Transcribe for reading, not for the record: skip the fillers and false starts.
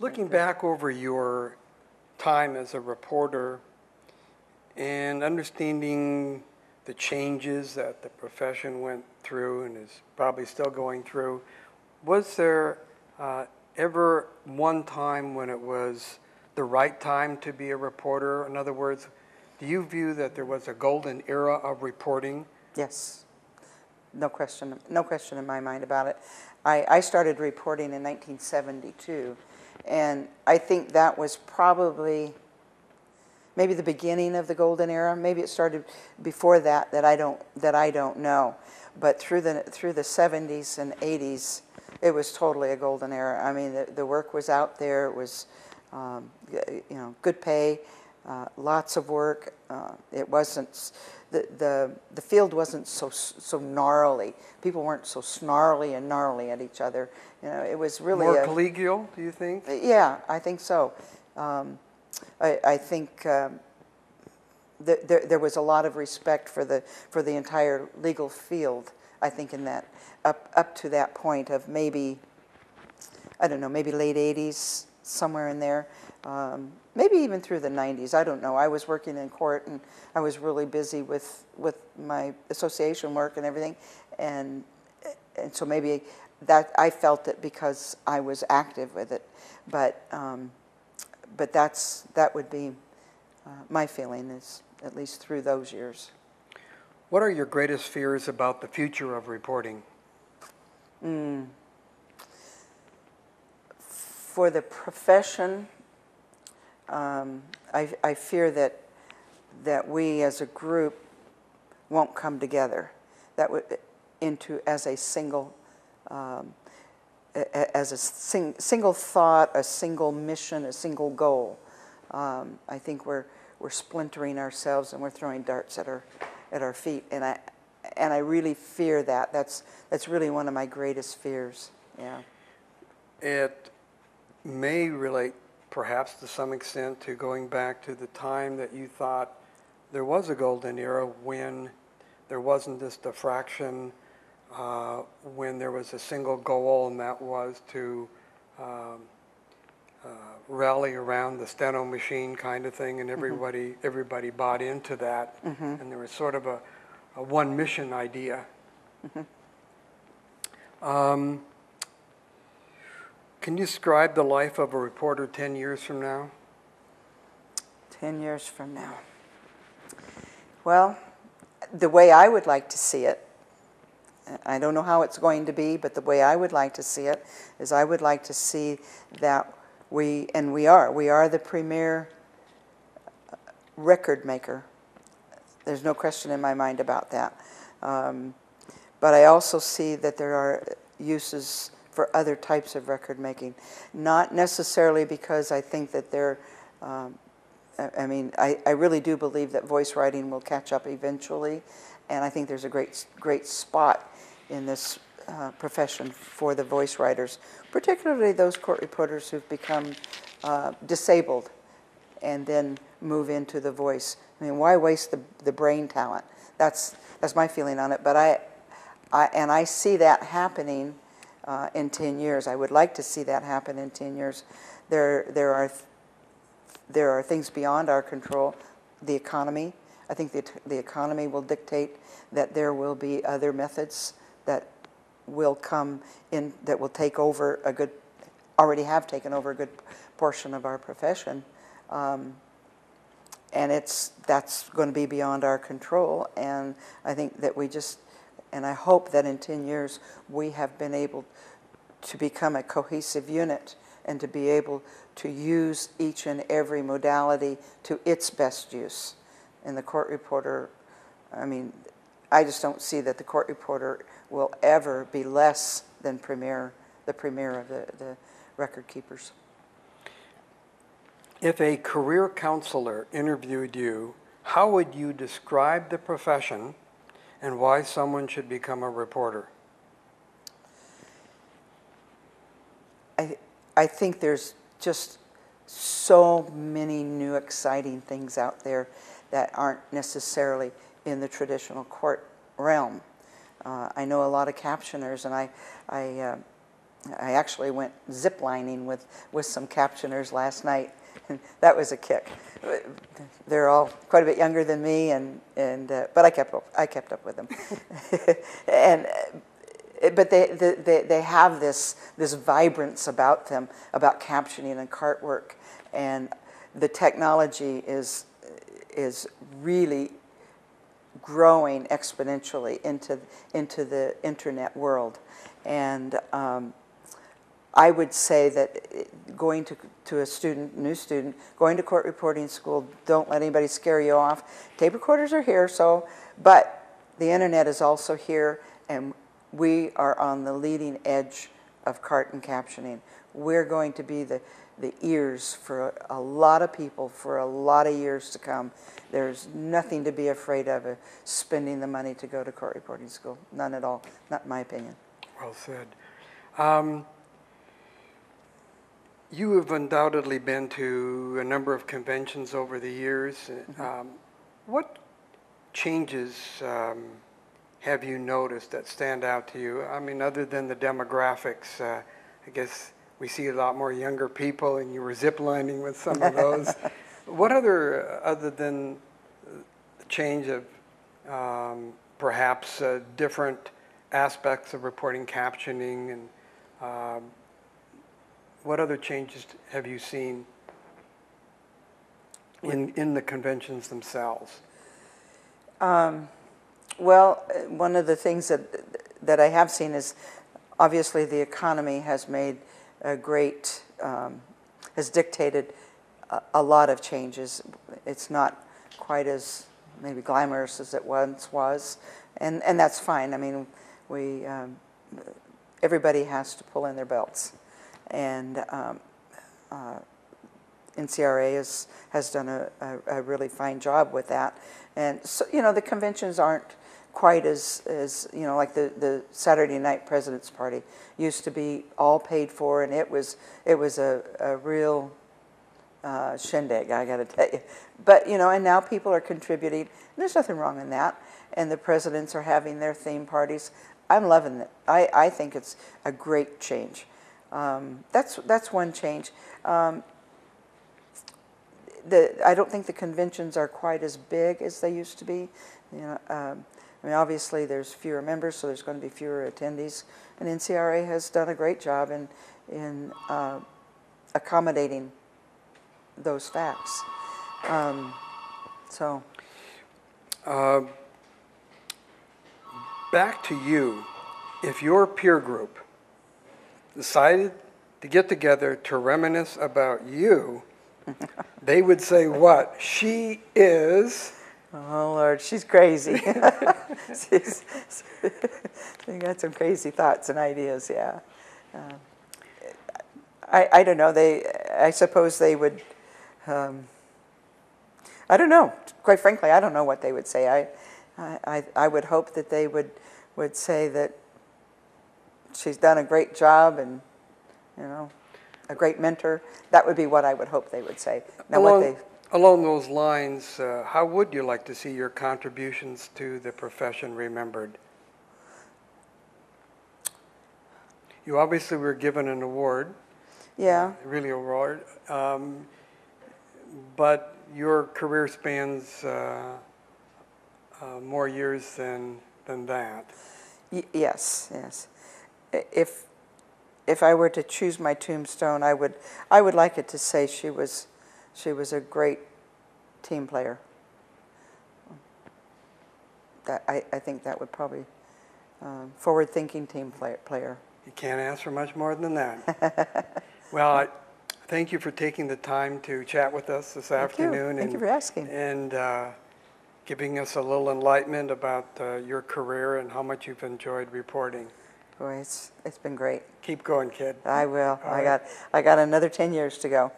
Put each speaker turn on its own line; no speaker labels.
Looking back over your time as a reporter and understanding the changes that the profession went through and is probably still going through, was there ever one time when it was the right time to be a reporter? In other words, do you view that there was a golden era of reporting?
Yes, no question in my mind about it. I started reporting in 1972, and I think that was probably maybe the beginning of the golden era. Maybe it started before that I don't know. But through the 70s and 80s, it was totally a golden era. I mean, the work was out there. It was good pay, lots of work. It wasn't the field wasn't so gnarly. People weren't so snarly and gnarly at each other. It was really
more collegial. Do you think?
Yeah, I think so. I think there was a lot of respect for the entire legal field. I think in that up to that point of maybe, I don't know, maybe late 80s, somewhere in there, maybe even through the 90s. I don't know. I was working in court and I was really busy with my association work and everything, and so maybe that I felt it because I was active with it, but that would be my feeling, is at least through those years.
What are your greatest fears about the future of reporting?
For the profession, I fear that we as a group won't come together. That would as a single single thought, a single mission, a single goal. I think we're splintering ourselves and we're throwing darts at our feet, and I really fear that. That's really one of my greatest fears. Yeah. It
may relate perhaps to some extent to going back to the time that you thought there was a golden era, when there wasn't this diffraction, when there was a single goal, and that was to rally around the steno machine kind of thing, and everybody bought into that, and there was sort of a one mission idea. Can you describe the life of a reporter 10 years from now?
10 years from now. Well, the way I would like to see it, I don't know how it's going to be, but the way I would like to see it is I would like to see that we are the premier record maker. There's no question in my mind about that. But I also see that there are uses for other types of record making, not necessarily because I think that they're, I really do believe that voice writing will catch up eventually, and I think there's a great spot in this profession for the voice writers, particularly those court reporters who've become disabled and then move into the voice. I mean, why waste the brain talent? That's my feeling on it. But I see that happening in 10 years. I would like to see that happen in 10 years. There are things beyond our control. The economy. I think the economy will dictate that there will be other methods that will come in, that will take over already have taken over a good portion of our profession. And that's going to be beyond our control. And I think that and I hope that in 10 years we have been able to become a cohesive unit and to be able to use each and every modality to its best use. And the court reporter, I just don't see that the court reporter will ever be less than the premier of the record keepers.
If a career counselor interviewed you, how would you describe the profession and why someone should become a reporter?
I think there's just so many new exciting things out there that aren't necessarily in the traditional court realm. I know a lot of captioners, and I actually went ziplining with some captioners last night, and that was a kick. They're all quite a bit younger than me, but I kept up with them. But they have this vibrance about them, about captioning and cart work, and the technology is really growing exponentially into the internet world. And I would say that going to a new student, going to court reporting school, don't let anybody scare you off. Tape recorders are here, but the internet is also here, and we are on the leading edge of cart and captioning. We're going to be the ears for a lot of people for a lot of years to come. There's nothing to be afraid of spending the money to go to court reporting school. None at all, not in my opinion.
Well said. You have undoubtedly been to a number of conventions over the years. What changes have you noticed that stand out to you? I mean, other than the demographics, I guess we see a lot more younger people, and you were ziplining with some of those. What other than the change of perhaps different aspects of reporting captioning, and what other changes have you seen in the conventions themselves?
Well, one of the things that I have seen is obviously the economy has made has dictated a lot of changes. It's not quite as maybe glamorous as it once was, and that's fine. I mean, everybody has to pull in their belts, and NCRA has done a really fine job with that. And so, the conventions aren't quite as like the Saturday night President's Party used to be all paid for, and it was a real shindig, I got to tell you. But and now people are contributing, and there's nothing wrong in that. And the presidents are having their theme parties. I'm loving it. I think it's a great change. That's one change. I don't think the conventions are quite as big as they used to be. I mean, obviously there's fewer members, so there's going to be fewer attendees. And NCRA has done a great job in accommodating those facts.
Back to you. If your peer group decided to get together to reminisce about you, they would say what? She is...
Oh, Lord, she's crazy. She got some crazy thoughts and ideas, yeah. I don't know. I suppose they would... I don't know. Quite frankly, I don't know what they would say. I would hope that they would say that she's done a great job and, a great mentor. That would be what I would hope they would say. Now,
along those lines, how would you like to see your contributions to the profession remembered? You obviously were given an award.
Yeah.
Really award. But your career spans more years than that.
Yes. If I were to choose my tombstone, I would like it to say she was a great team player. I think that would probably forward-thinking team player.
You can't ask for much more than that. Well, thank you for taking the time to chat with us this afternoon.
Thank you for asking.
And giving us a little enlightenment about your career and how much you've enjoyed reporting.
Boy, it's been great.
Keep going, kid.
I will.
All right.
I got another 10 years to go.